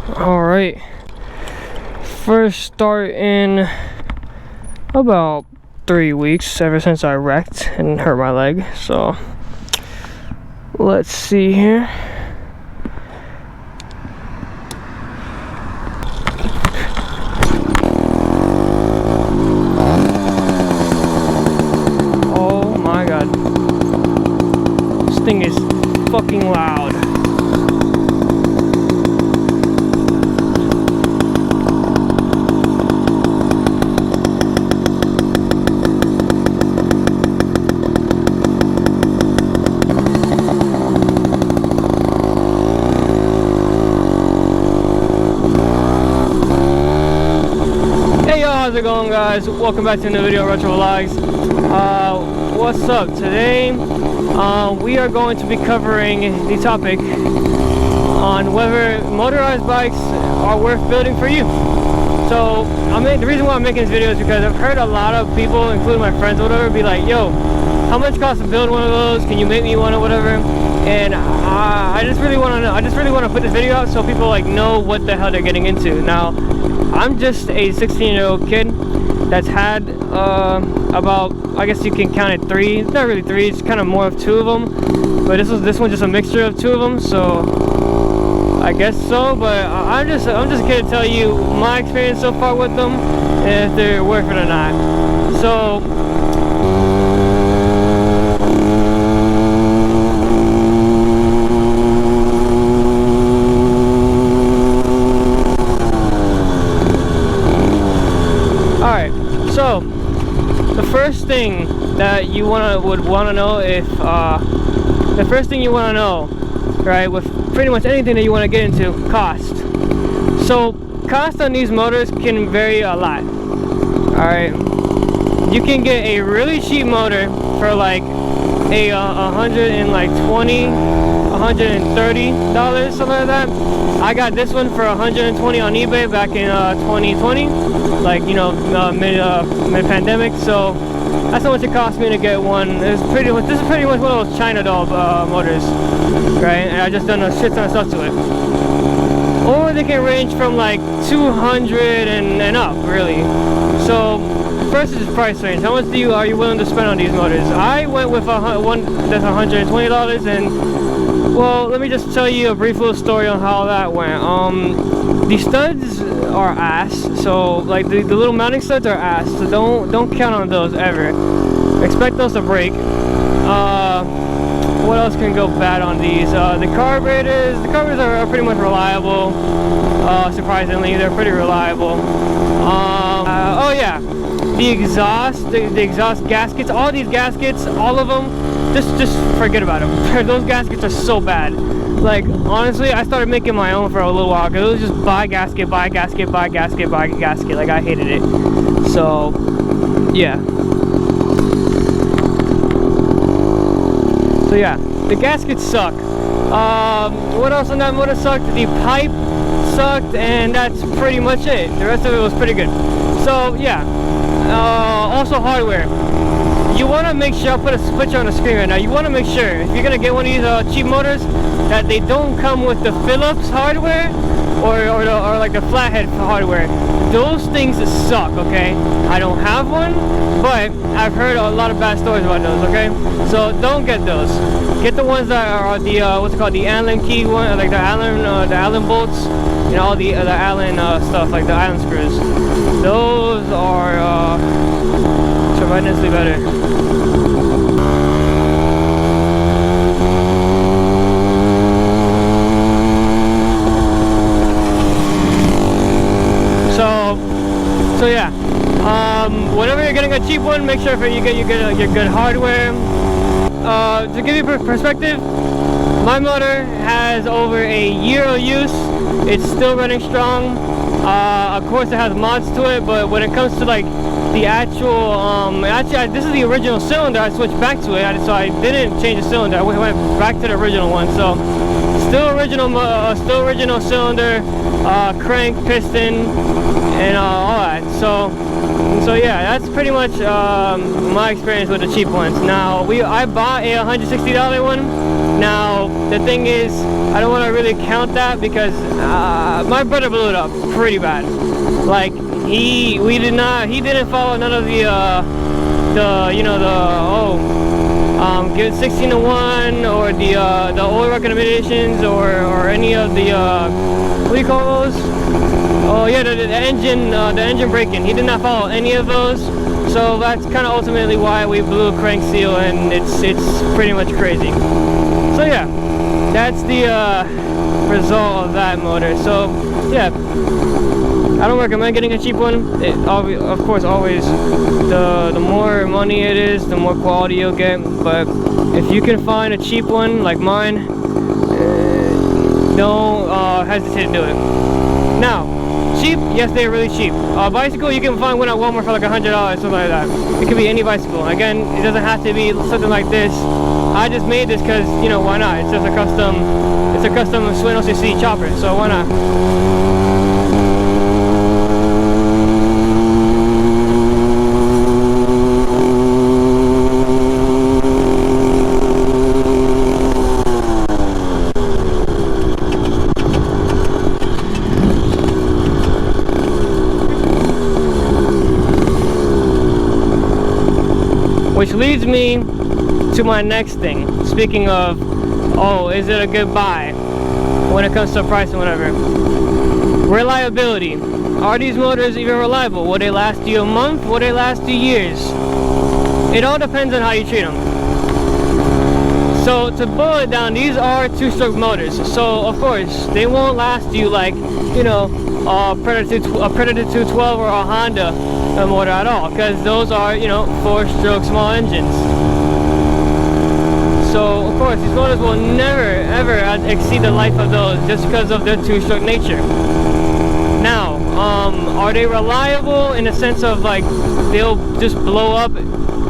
Alright, first start in about 3 weeks ever since I wrecked and hurt my leg. So let's see here. Oh my god, this thing is fucking loud. How's it going, guys? Welcome back to a new video of Retro Vlogs. What's up? Today we are going to be covering the topic on whether motorized bikes are worth building for you. So the reason why I'm making this video is because I've heard a lot of people, including my friends or whatever, be like, yo, how much costs to build one of those? Can you make me one or whatever? And I just really want to know. I just really want to put this video out so people like know what the hell they're getting into. Now, I'm just a 16-year-old kid that's had about, I guess you can count it 3. It's not really 3. It's kind of more of 2 of them. But this one's just a mixture of 2 of them. So I guess so. But I'm just here to tell you my experience so far with them and if they're worth it or not. So. So, the first thing that you would want to know right, with pretty much anything that you want to get into, cost. So, cost on these motors can vary a lot. Alright, you can get a really cheap motor for like a $120, $130, something like that. I got this one for $120 on eBay back in 2020, like, you know, mid-pandemic. So that's how much it cost me to get one. This is pretty much one of those China doll motors, right? And I just done a shit ton of stuff to it. Or they can range from like 200 and up, really. So first is price range. How much are you willing to spend on these motors? I went with one that's $120, and well, let me just tell you a brief little story on how that went. The studs are ass, so like the little mounting studs are ass, so don't count on those ever. Expect those to break. What else can go bad on these? The carburetors are pretty much reliable. Surprisingly, they're pretty reliable. Oh yeah, the exhaust gaskets, all these gaskets, all of them, just forget about them. Those gaskets are so bad. Like, honestly, I started making my own for a little while because it was just buy gasket, buy gasket, buy gasket, buy gasket. Like, I hated it. So yeah, the gaskets suck. What else on that motor sucked? The pipe sucked, and that's pretty much it. The rest of it was pretty good. So yeah, also hardware. You want to make sure, I'll put a picture on the screen right now. You want to make sure if you're gonna get one of these cheap motors that they don't come with the Phillips hardware or like the flathead hardware. Those things suck. Okay, I don't have one, but I've heard a lot of bad stories about those. Okay, so don't get those. Get the ones that are the what's it called, the Allen key one, like the Allen bolts, you know, all the Allen stuff, like the Allen screws. Those are tremendously better. So yeah, whenever you're getting a cheap one, make sure you get your good hardware. To give you perspective, my motor has over a year of use. It's still running strong. Of course, it has mods to it, but when it comes to like the actual, this is the original cylinder. I switched back to it, so I didn't change the cylinder. I went back to the original one. So still original cylinder, crank, piston, and all that. So yeah, that's pretty much my experience with the cheap ones. Now I bought a $160 one Now the thing is, I don't want to really count that because my brother blew it up pretty bad. Like he didn't follow none of the give it 16 to 1 or the oil recommendations or any of the what do you call those? Oh yeah, the engine braking. He did not follow any of those. So that's kind of ultimately why we blew a crank seal, and it's pretty much crazy. So yeah, that's the result of that motor. So yeah, I don't recommend getting a cheap one. Of course, always the more money it is, the more quality you'll get. But if you can find a cheap one like mine, don't hesitate to do it. Now, cheap, yes, they're really cheap. Bicycle, you can find one at Walmart for like $100, something like that. It could be any bicycle. Again, it doesn't have to be something like this. I just made this because, you know, why not? It's just a custom Shwinn OCC chopper, so why not? Which leads me to my next thing. Speaking of, oh, is it a good buy when it comes to price and whatever? Reliability. Are these motors even reliable? Will they last you a month? Will they last you years? It all depends on how you treat them. So to boil it down, these are two-stroke motors. So of course, they won't last you like, you know, a Predator 212 or a Honda motor at all, because those are, you know, four-stroke small engines. So of course these motors will never ever exceed the life of those just because of their two-stroke nature. Now, are they reliable in the sense of like they'll just blow up?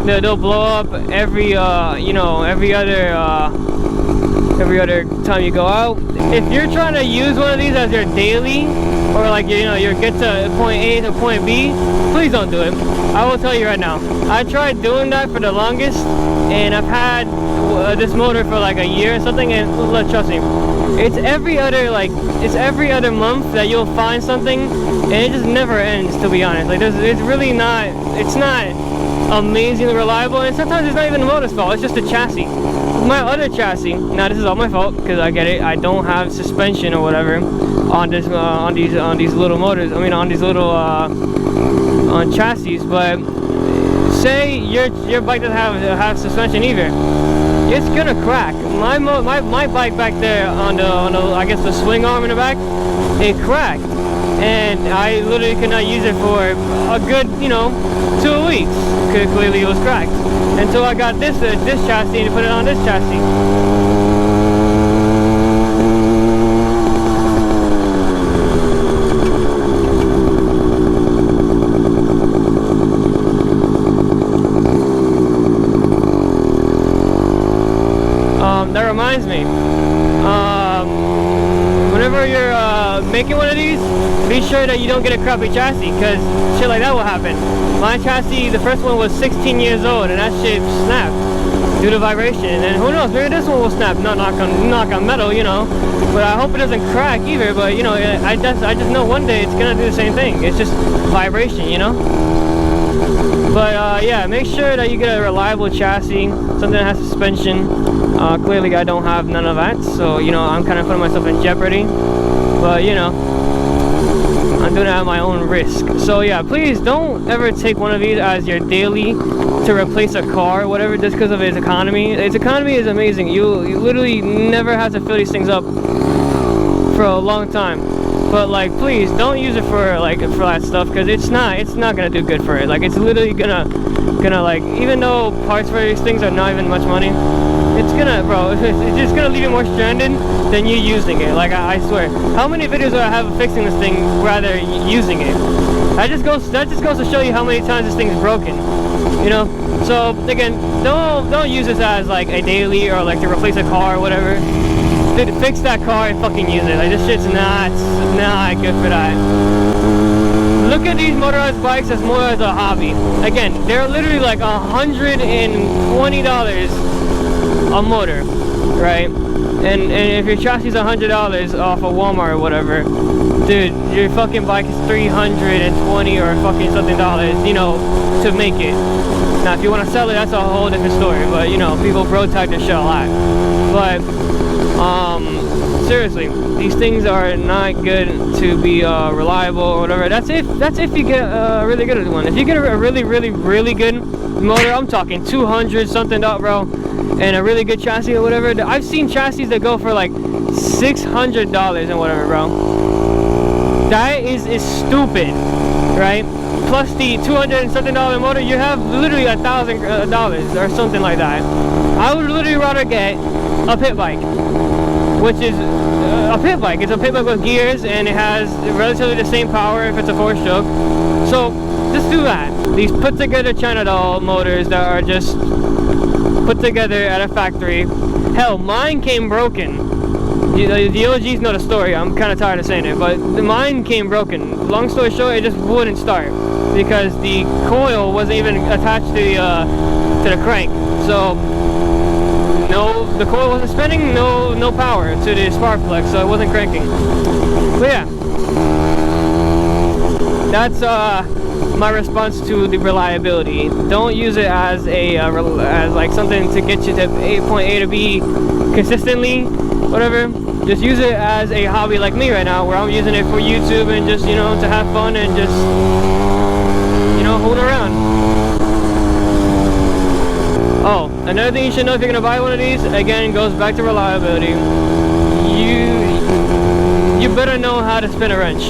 They'll blow up every you know, every other time you go out. If you're trying to use one of these as your daily, or like, you know, you get to point A to point B, please don't do it. I will tell you right now, I tried doing that for the longest, and I've had this motor for like a year or something, and trust me, it's every other month that you'll find something, and it just never ends, to be honest. Like it's really not, it's not amazingly reliable, and sometimes it's not even the motor's fault, it's just the chassis. My other chassis, now this is all my fault because I get it, I don't have suspension or whatever on this on these little motors, I mean on these little on chassis. But say your bike doesn't have suspension either, it's gonna crack. My bike back there on the I guess the swing arm in the back, it cracked, and I literally could not use it for a good, you know, 2 weeks. Clearly it was cracked until I got this chassis and put it on this chassis. That reminds me, whenever you're making one of these, be sure that you don't get a crappy chassis, because shit like that will happen. My chassis, the first one was 16 years old, and that shit snapped due to vibration, and who knows, maybe this one will snap, not knock on metal, you know, but I hope it doesn't crack either. But you know, I just know one day it's gonna do the same thing. It's just vibration, you know. But yeah, make sure that you get a reliable chassis, something that has suspension. Clearly I don't have none of that, so you know, I'm kind of putting myself in jeopardy, but you know, I'm doing it at my own risk. So yeah, please don't ever take one of these as your daily to replace a car or whatever, just because of its economy. Its economy is amazing. You literally never have to fill these things up for a long time. But like, please don't use it for that stuff, because it's not gonna do good for it. Like, it's literally gonna like, even though parts for these things are not even much money, it's gonna, bro, it's just gonna leave you more stranded than you using it. Like, I swear, how many videos do I have of fixing this thing rather using it? That just goes to show you how many times this thing's broken, you know. So again, don't use this as like a daily or like to replace a car or whatever. Fix that car and fucking use it. Like, this shit's not good for that. Look at these motorized bikes as more as a hobby. Again, they're literally like $120 a motor, right? And if your chassis is $100 off of Walmart or whatever, dude, your fucking bike is $320 or fucking something dollars, you know, to make it. Now, if you want to sell it, that's a whole different story. But you know, people bro tag their shit a lot. But seriously, these things are not good to be reliable or whatever. That's if you get a really good one. If you get a really good motor, I'm talking 200 something up, bro, and a really good chassis or whatever. I've seen chassis that go for like $600 and whatever, bro. That is stupid, right? Plus the $200 and something motor, you have literally $1,000 or something like that. I would literally rather get a pit bike, which is a pit bike. It's a pit bike with gears, and it has relatively the same power if it's a 4-stroke. So just do that. These put together China doll motors that are just put together at a factory. Hell, mine came broken. The OGs know the story. I'm kind of tired of saying it, but mine came broken. Long story short, it just wouldn't start because the coil wasn't even attached to the crank. So no, the coil wasn't spinning. No power to the spark plug, so it wasn't cranking. But yeah, that's my response to the reliability. Don't use it as like something to get you to point A to B consistently, whatever. Just use it as a hobby like me right now, where I'm using it for YouTube and just, you know, to have fun and just, you know, hold around. Oh, another thing you should know if you're gonna buy one of these, again, goes back to reliability. You better know how to spin a wrench.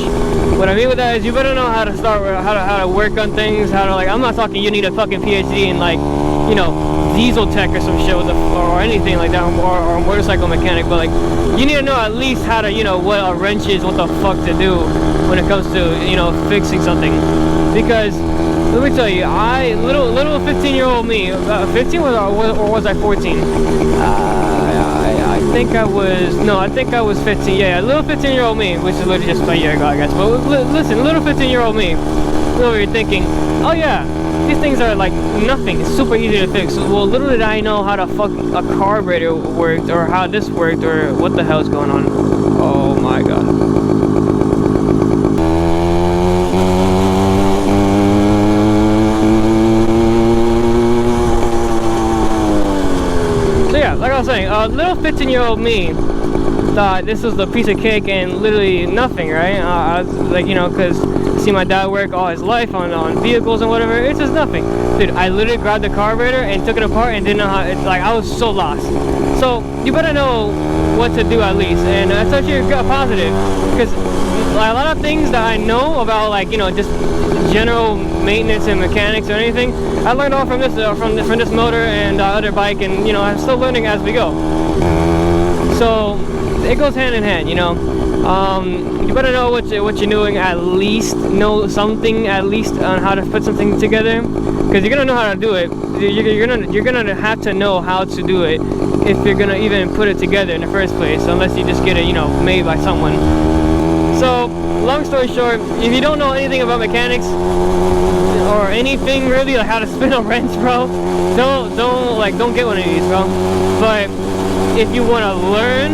What I mean with that is you better know how to how to work on things, how to, like, I'm not talking you need a fucking PhD in, like, you know, diesel tech or some shit with or anything like that, or a motorcycle mechanic, but like, you need to know at least how to, you know, what a wrench is, what the fuck to do when it comes to, you know, fixing something. Because let me tell you, little 15-year-old me, 15 or was I 14? I think I was 15. Yeah, little 15-year-old me, which is literally just a year ago, I guess. But listen, little 15-year-old me, over here thinking, oh yeah, these things are like nothing. It's super easy to fix. Well, little did I know how the fuck a carburetor worked, or how this worked, or what the hell's going on. Oh my god. So yeah, like I was saying, little 15-year-old me thought this was the piece of cake and literally nothing, right? I was like, you know, because I see my dad work all his life on vehicles and whatever. It's just nothing. Dude, I literally grabbed the carburetor and took it apart and didn't know how, it's like, I was so lost. So you better know what to do at least, and that's actually a positive, because a lot of things that I know about, like, you know, just general maintenance and mechanics or anything, I learned all from this motor and other bike, and, you know, I'm still learning as we go. So it goes hand in hand, you know. You better know what you're doing, at least know something at least on how to put something together, because you're gonna know how to do it. You're gonna have to know how to do it if you're gonna even put it together in the first place, unless you just get it, you know, made by someone. So long story short, if you don't know anything about mechanics or anything really, like how to spin a wrench, bro, don't get one of these, bro. But if you want to learn,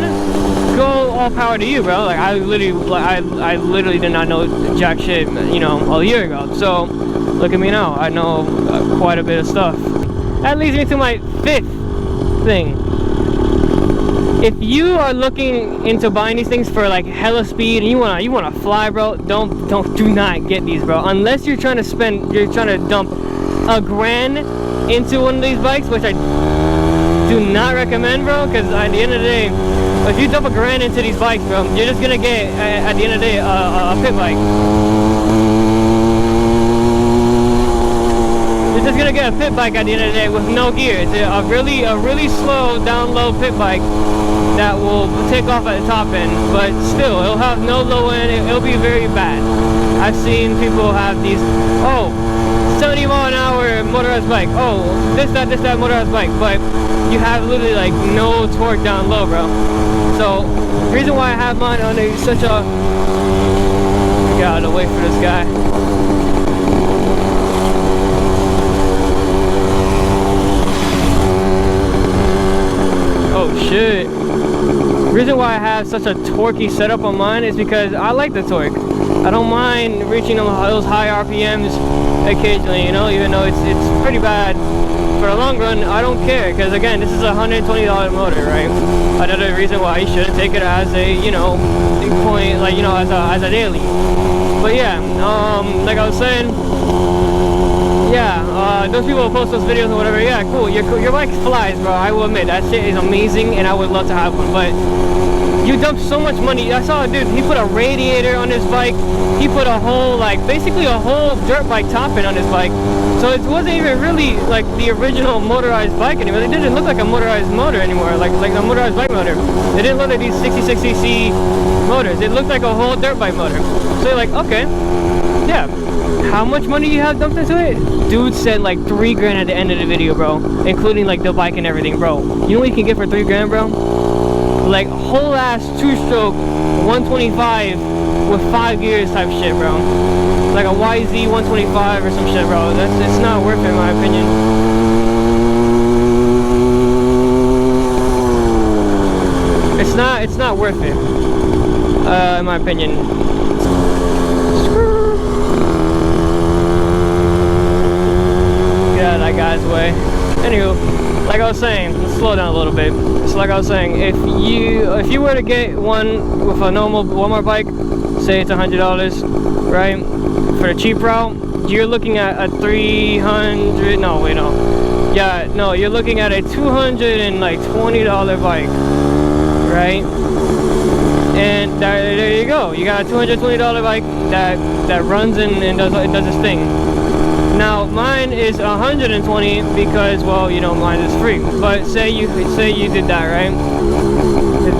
go all power to you, bro. Like I literally did not know jack shit, you know, a year ago. So look at me now. I know quite a bit of stuff. That leads me to my 5th thing. If you are looking into buying these things for like hella speed and you wanna fly, bro, do not get these, bro. Unless you're trying to dump $1,000 into one of these bikes, which I do not recommend, bro, because at the end of the day, if you dump $1,000 into these bikes, bro, you're just gonna get, at the end of the day, a pit bike. You're just gonna get a pit bike at the end of the day with no gear. It's a really slow, down low pit bike that will take off at the top end, but still, it'll have no low end. It'll be very bad. I've seen people have these, 70 mile an hour motorized bike, this that motorized bike, but you have literally like no torque down low, bro. So the reason why I have mine on such a, we gotta wait for this guy. Oh shit. The reason why I have such a torquey setup on mine is because I like the torque. I don't mind reaching those high RPMs occasionally, you know, even though it's pretty bad. For the long run, I don't care, because again, this is a $120 motor, right? Another reason why you shouldn't take it as a, you know, point, like, you know, as a daily. But yeah, like I was saying, yeah, those people who post those videos or whatever, yeah, cool, your bike flies, bro. I will admit, that shit is amazing, and I would love to have one, but you dump so much money. I saw a dude, he put a radiator on his bike, he put a whole, like, basically a whole dirt bike topping on his bike, so it wasn't even really, like, the original motorized bike anymore. It didn't look like a motorized motor anymore, like a motorized bike motor. It didn't look like these 66cc motors. It looked like a whole dirt bike motor. So you're like, okay, yeah. How much money you have dumped into it? Dude said like $3 grand at the end of the video, bro, including like the bike and everything, bro. You know what you can get for $3 grand, bro? Like whole ass 2-stroke 125 with 5 gears type shit, bro. Like a YZ 125 or some shit, bro. It's not worth it in my opinion. It's not worth it, in my opinion. Get out of that guy's way. Anywho, like I was saying, let's slow down a little bit. So like I was saying, if you were to get one with a normal Walmart bike, say it's $100, right? For the cheap route, you're looking at a 300. No, wait, no. Yeah, no, you're looking at a $220 bike, right? And there you go. You got a $220 bike that runs and does its thing. Now mine is 120 because, well, you know, mine is free. But say you did that, right?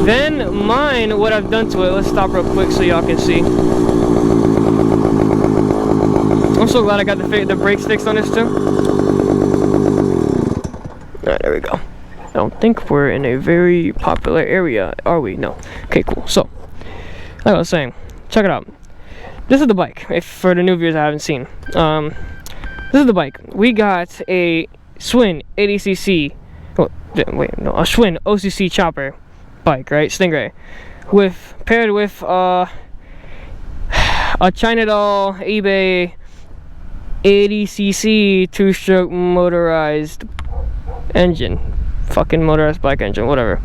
Then mine, what I've done to it, let's stop real quick so y'all can see. I'm so glad I got the brake sticks on this too. Alright, there we go. I don't think we're in a very popular area, are we? No. Okay, cool. So, like I was saying, check it out. This is the bike, if for the new viewers I haven't seen. This is the bike. We got a Shwinn 80cc, oh, wait, no, a Shwinn OCC chopper bike, right? Stingray, paired with a China doll eBay 80cc 2-stroke motorized engine, fucking motorized bike engine, whatever.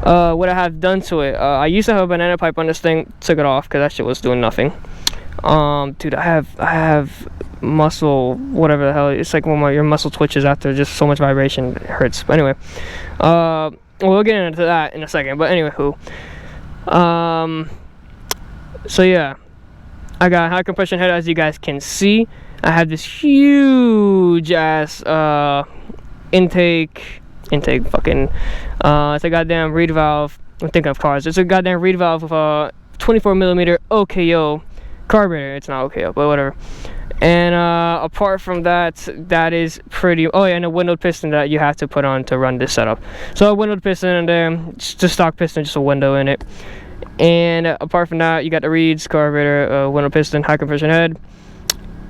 What I have done to it, I used to have a banana pipe on this thing, took it off because that shit was doing nothing. Dude, I have muscle, whatever the hell, it's like when your muscle twitches after just so much vibration, it hurts. But anyway, we'll get into that in a second, but anyway, so yeah, I got a high compression head, as you guys can see. I have this huge ass intake fucking, it's a goddamn reed valve. I'm thinking of cars. It's a goddamn reed valve with a 24mm OKO carburetor. It's not OKO, but whatever. And apart from that, that is pretty. Oh yeah, and a windowed piston that you have to put on to run this setup. So a windowed piston in there, just a stock piston, just a window in it. And apart from that, you got the reeds, carburetor, windowed piston, high compression head.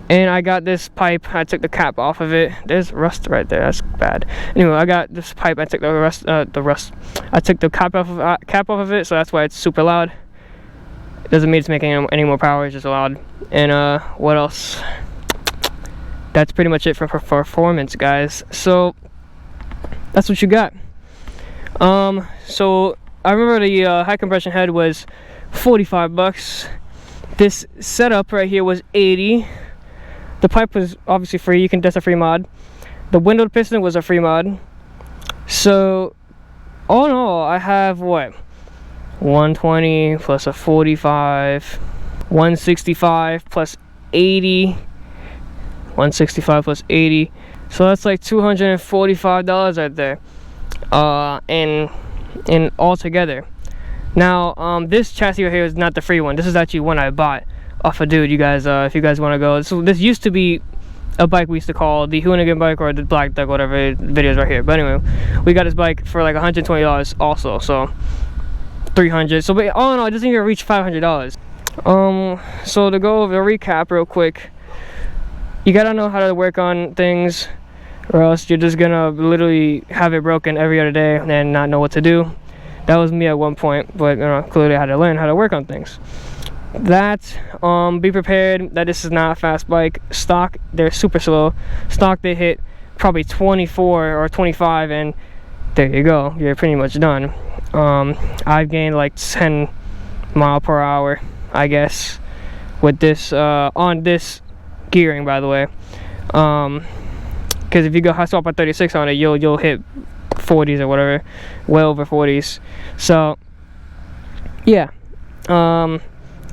And I got this pipe. I took the cap off of it. There's rust right there. That's bad. Anyway, I got this pipe. I took the rust. I took the cap off of it, so that's why it's super loud. It doesn't mean it's making any more power. It's just loud. And what else? That's pretty much it for performance, guys. So that's what you got. So I remember the high compression head was $45. This setup right here was $80. The pipe was obviously free. That's a free mod. The windowed piston was a free mod. So all in all, I have what? 120 plus a 45, 165 plus 80, 165 plus 80. So that's like $245 right there. And all together. Now, this chassis right here is not the free one. This is actually one I bought off a dude. You guys, if you guys want to go, so this used to be a bike we used to call the Hoonigan bike or the Black Duck, whatever. Videos right here. But anyway, we got this bike for like $120 also. So $300. So but all in all, it doesn't even reach $500. So to go over the recap real quick, you gotta know how to work on things, or else you're just gonna literally have it broken every other day and not know what to do. That was me at one point, but clearly I had to learn how to work on things. That be prepared that this is not a fast bike. Stock, they're super slow. Stock, they hit probably 24 or 25, and there you go, you're pretty much done. I've gained like 10 mile per hour, I guess, with this on this gearing, by the way. Because if you go swap a 36 on it, you'll hit 40s or whatever, well over 40s. So yeah,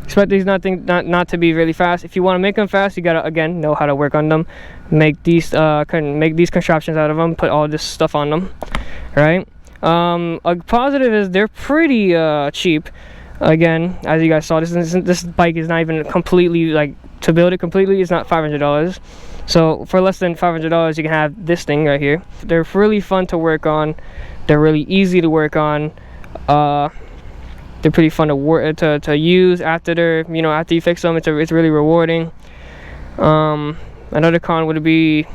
expect these not to be really fast. If you want to make them fast, you gotta, again, know how to work on them. Make these contraptions out of them. Put all this stuff on them, right? A positive is they're pretty cheap. Again, as you guys saw, this bike is not even completely, like, to build it completely, it's not $500. So for less than $500, you can have this thing right here. They're really fun to work on. They're really easy to work on. They're pretty fun to use after after you fix them. It's really rewarding. Another con would be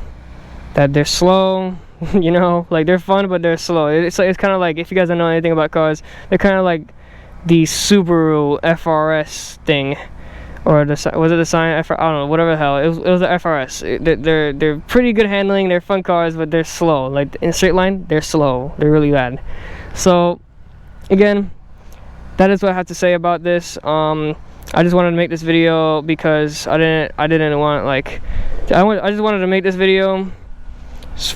that they're slow. Like, they're fun, but they're slow. It's kind of like, if you guys don't know anything about cars, they're kind of like the Subaru FRS thing, or was it the Scion FR? I don't know, whatever the hell. It was the FRS. They're pretty good handling. They're fun cars, but they're slow. Like, in a straight line, they're slow. They're really bad. So again, that is what I have to say about this. I just wanted to make this video because I didn't want, like, I just wanted to make this video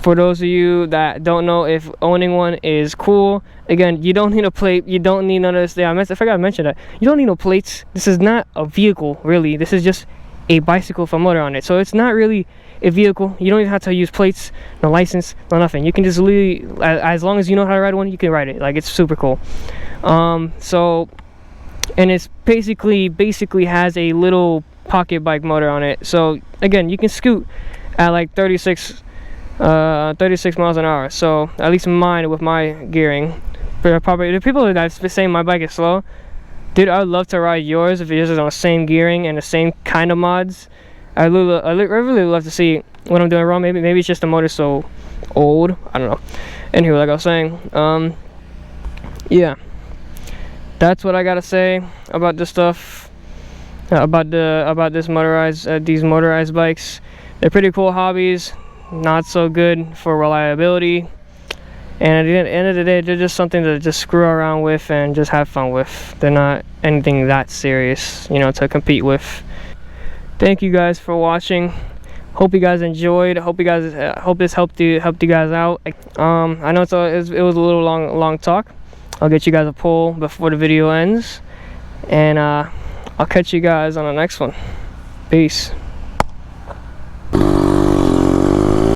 for those of you that don't know if owning one is cool. Again, you don't need a plate, you don't need none of this. I forgot to mention that you don't need no plates. This is not a vehicle, really. This is just a bicycle with a motor on it, so it's not really a vehicle. You don't even have to use plates, no license, no nothing. You can just literally, as long as you know how to ride one, you can ride it. Like, it's super cool. So, and it's basically has a little pocket bike motor on it. So again, you can scoot at like 36 miles an hour. So at least mine, with my gearing. But probably the people that saying my bike is slow, dude, I would love to ride yours if it's on the same gearing and the same kind of mods. I really love to see what I'm doing wrong. Maybe it's just the motor's so old. I don't know. Anyway, like I was saying, yeah, that's what I gotta say about this stuff, about this motorized, these motorized bikes. They're pretty cool hobbies, not so good for reliability, and at the end of the day, they're just something to just screw around with and just have fun with. They're not anything that serious, to compete with. Thank you guys for watching. Hope you guys enjoyed. Hope this helped you guys out. I know it was a little long talk. I'll get you guys a poll before the video ends, and I'll catch you guys on the next one. Peace.